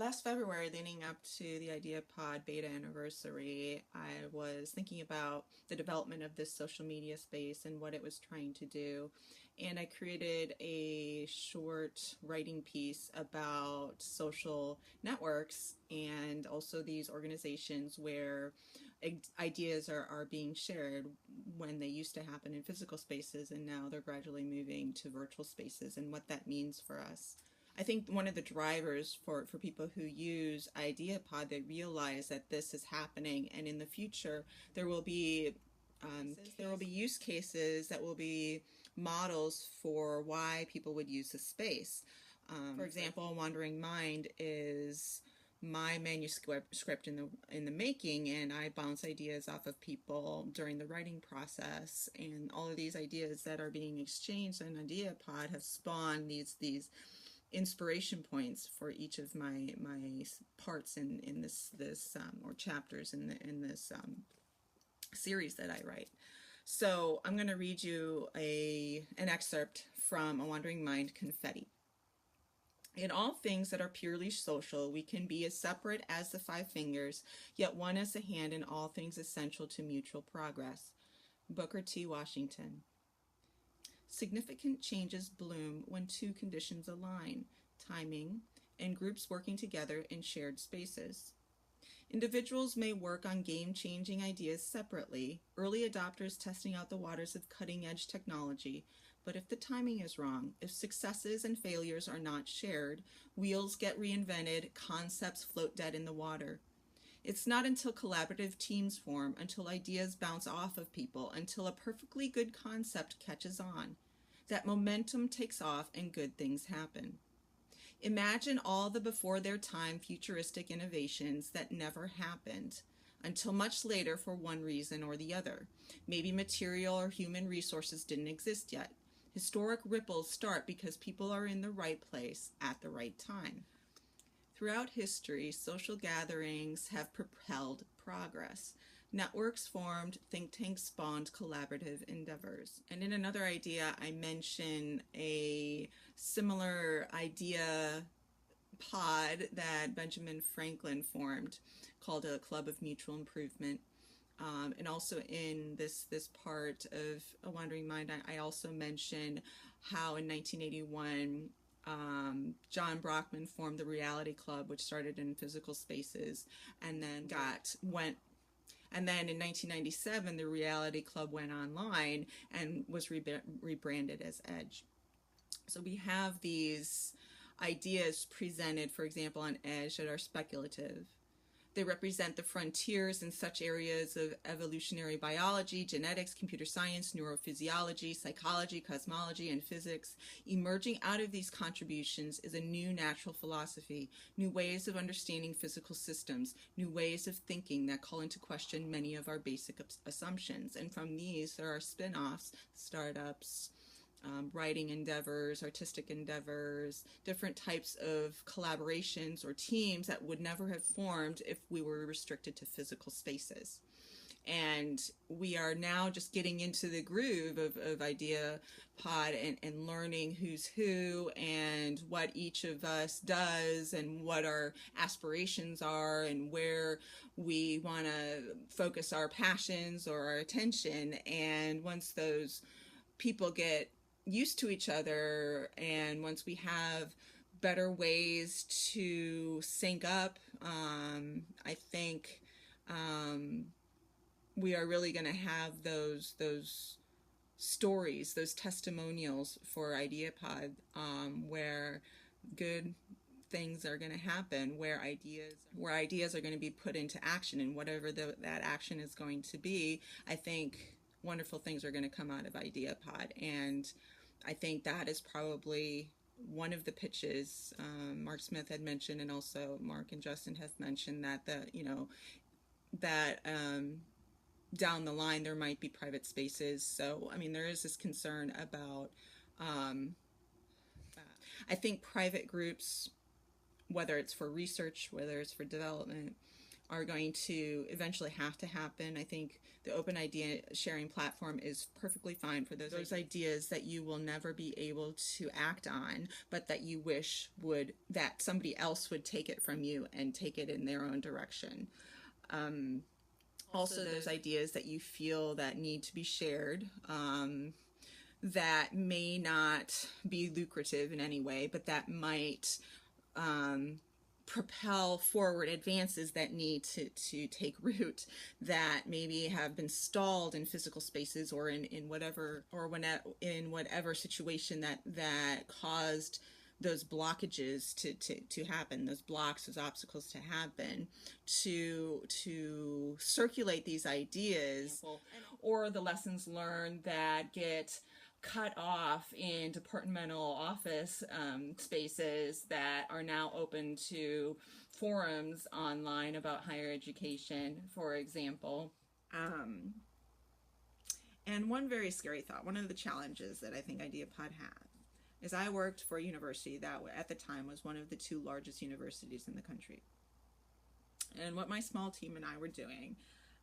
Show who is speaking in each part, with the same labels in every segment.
Speaker 1: Last February, leading up to the Ideapod beta anniversary, I was thinking about the development of this social media space and what it was trying to do. And I created a short writing piece about social networks and also these organizations where ideas are being shared when they used to happen in physical spaces, and now they're gradually moving to virtual spaces, and what that means for us. I think one of the drivers for people who use Ideapod, they realize that this is happening, and in the future there will be use cases that will be models for why people would use the space. For example, A Wandering Mind is my manuscript in the making, and I bounce ideas off of people during the writing process, and all of these ideas that are being exchanged in Ideapod have spawned these inspiration points for each of my parts in this or chapters in this series that I write. So I'm going to read you an excerpt from A Wandering Mind, Confetti. In all things that are purely social, we can be as separate as the five fingers, yet one as the hand in all things essential to mutual progress. Booker T. Washington. Significant changes bloom when two conditions align: timing and groups working together in shared spaces. Individuals may work on game-changing ideas separately, early adopters testing out the waters of cutting-edge technology, but if the timing is wrong, if successes and failures are not shared, wheels get reinvented, concepts float dead in the water. It's not until collaborative teams form, until ideas bounce off of people, until a perfectly good concept catches on, that momentum takes off and good things happen. Imagine all the before their time futuristic innovations that never happened until much later for one reason or the other. Maybe material or human resources didn't exist yet. Historic ripples start because people are in the right place at the right time. Throughout history, social gatherings have propelled progress. Networks formed, think tanks spawned collaborative endeavors. And in another idea, I mention a similar idea pod that Benjamin Franklin formed called a Club of Mutual Improvement. And also in this part of A Wandering Mind, I also mention how in 1981 John Brockman formed the Reality Club, which started in physical spaces, and then in 1997 the Reality Club went online and was rebranded as Edge. So we have these ideas presented, for example, on Edge that are speculative. They represent the frontiers in such areas of evolutionary biology, genetics, computer science, neurophysiology, psychology, cosmology, and physics. Emerging out of these contributions is a new natural philosophy, new ways of understanding physical systems, new ways of thinking that call into question many of our basic assumptions. And from these, there are spin-offs, startups, writing endeavors, artistic endeavors, different types of collaborations or teams that would never have formed if we were restricted to physical spaces. And we are now just getting into the groove of Ideapod and learning who's who and what each of us does and what our aspirations are and where we want to focus our passions or our attention. And once those people get used to each other, and once we have better ways to sync up, I think we are really going to have those stories, those testimonials for Ideapod, where good things are going to happen, where ideas are going to be put into action, and whatever that action is going to be, I think wonderful things are going to come out of Ideapod. And I think that is probably one of the pitches Mark Smith had mentioned, and also Mark and Justin have mentioned that down the line there might be private spaces. So I mean, there is this concern about I think private groups, whether it's for research, whether it's for development, are going to eventually have to happen. I think the open idea sharing platform is perfectly fine for those ideas that you will never be able to act on, but that you wish that somebody else would take it from you and take it in their own direction. Also, those ideas that you feel that need to be shared, that may not be lucrative in any way, but that might propel forward advances that need to take root, that maybe have been stalled in physical spaces or in whatever situation that caused those blockages to happen, those blocks, those obstacles to happen, to circulate these ideas, or the lessons learned that get cut off in departmental office spaces that are now open to forums online about higher education, for example. And one very scary thought, one of the challenges that I think Ideapod had, is I worked for a university that at the time was one of the 2 largest universities in the country. And what my small team and I were doing,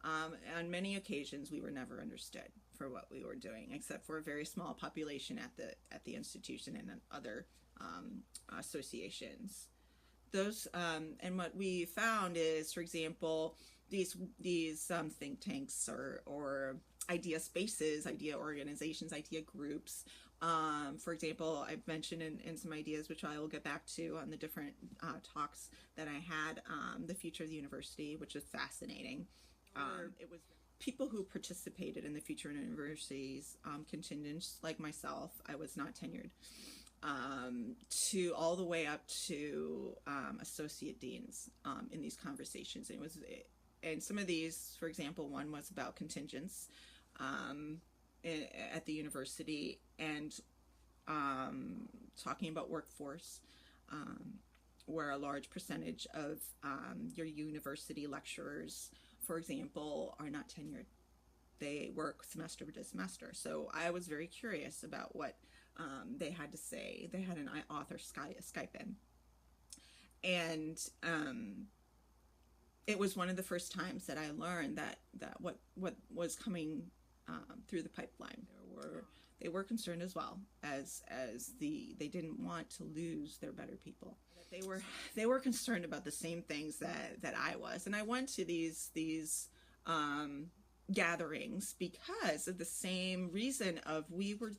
Speaker 1: on many occasions we were never understood for what we were doing, except for a very small population at the institution and other associations. Those and what we found is, for example, these think tanks or idea spaces, idea organizations, idea groups. For example, I've mentioned in some ideas, which I will get back to on the different talks that I had, the future of the university, which was fascinating. It was people who participated in the future of universities, contingents like myself. I was not tenured. To all the way up to associate deans in these conversations. And some of these, for example, one was about contingents at the university, and talking about workforce, where a large percentage of your university lecturers, for example, are not tenured. They work semester to semester. So I was very curious about what they had to say. They had an author Skype in. And it was one of the first times that I learned that what was coming through the pipeline. They were concerned as well as they didn't want to lose their better people. They were concerned about the same things that I was, and I went to these gatherings because of the same reason of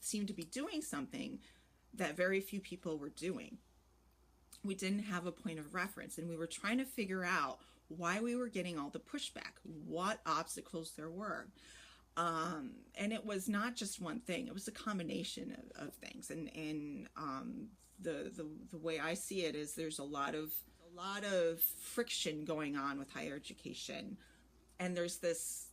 Speaker 1: seemed to be doing something that very few people were doing. We didn't have a point of reference, and we were trying to figure out why we were getting all the pushback, what obstacles there were. And it was not just one thing, it was a combination of things. And the way I see it is there's a lot of friction going on with higher education. And there's this,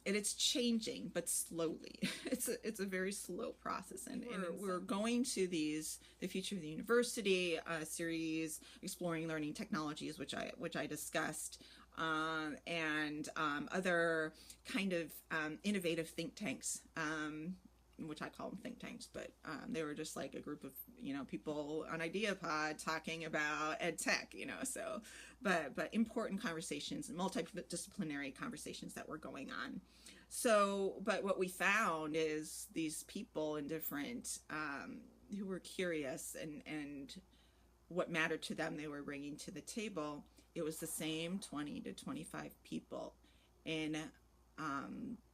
Speaker 1: and it's changing, but slowly. It's a very slow process. And we're going to the Future of the University series, exploring learning technologies, which I discussed, and other kind of innovative think tanks, which I call them think tanks, but they were just like a group of people on Ideapod talking about ed tech, so but important conversations, multidisciplinary conversations that were going on. So, but what we found is these people in different who were curious and what mattered to them, they were bringing to the table. It was the same 20 to 25 people in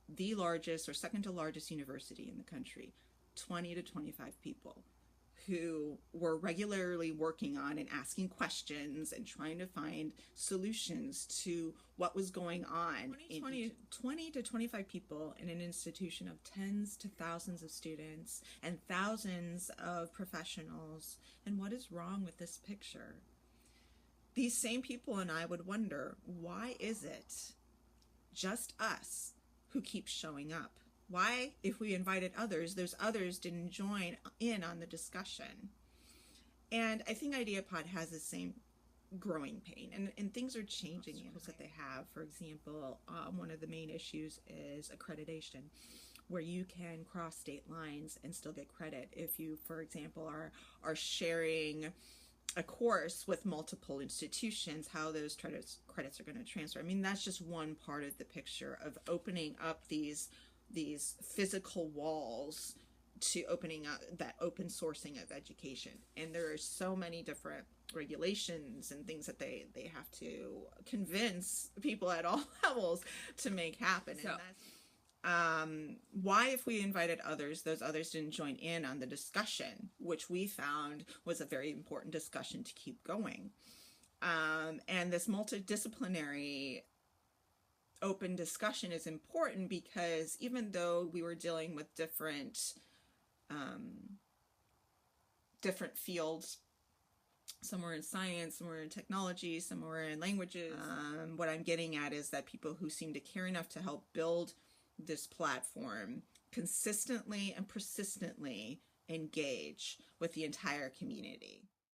Speaker 1: the largest or second to largest university in the country, 20 to 25 people who were regularly working on and asking questions and trying to find solutions to what was going on. 20 to 25 people in an institution of tens to thousands of students and thousands of professionals. And what is wrong with this picture? These same people and I would wonder, why is it just us who keeps showing up? Why, if we invited others, there's others didn't join in on the discussion? And I think Ideapod has the same growing pain, and things are changing that they have. For example, one of the main issues is accreditation, where you can cross state lines and still get credit if you, for example, are sharing a course with multiple institutions, how those credits are going to transfer. I mean, that's just one part of the picture of opening up these physical walls to opening up that open sourcing of education. And there are so many different regulations and things that they have to convince people at all levels to make happen. So, and that's why, if we invited others, those others didn't join in on the discussion, which we found was a very important discussion to keep going. And this multidisciplinary open discussion is important because even though we were dealing with different fields, some were in science, some were in technology, some were in languages, what I'm getting at is that people who seem to care enough to help build this platform consistently and persistently engage with the entire community.